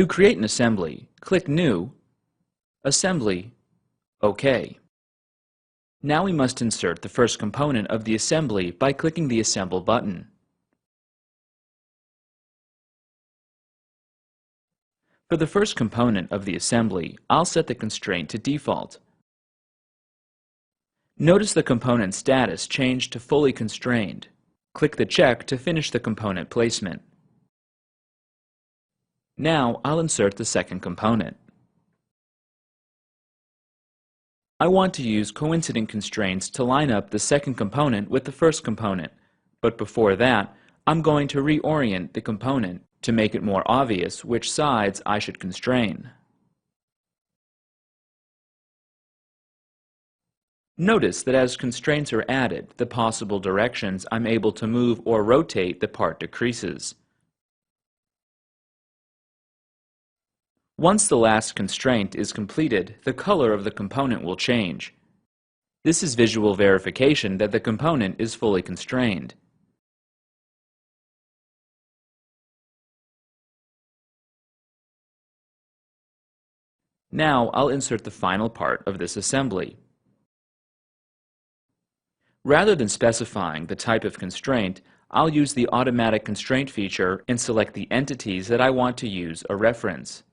To create an assembly, click New, Assembly, OK. Now we must insert the first component of the assembly by clicking the Assemble button. For the first component of the assembly, I'll set the constraint to default. Notice the component status changed to fully constrained. Click the check to finish the component placement. Now I'll insert the second component. I want to use coincident constraints to line up the second component with the first component, but before that, I'm going to reorient the component to make it more obvious which sides I should constrain. Notice that as constraints are added, the possible directions I'm able to move or rotate the part decreases. Once the last constraint is completed, the color of the component will change. This is visual verification that the component is fully constrained. Now I'll insert the final part of this assembly. Rather than specifying the type of constraint, I'll use the Automatic Constraint feature and select the entities that I want to use a reference.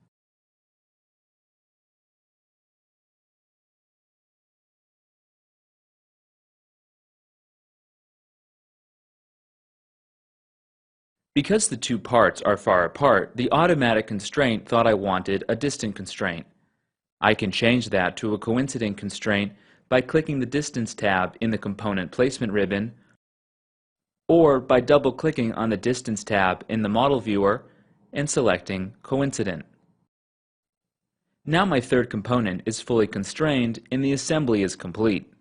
Because the two parts are far apart, the automatic constraint thought I wanted a distant constraint. I can change that to a coincident constraint by clicking the Distance tab in the Component Placement ribbon, or by double-clicking on the Distance tab in the Model Viewer and selecting Coincident. Now my third component is fully constrained and the assembly is complete.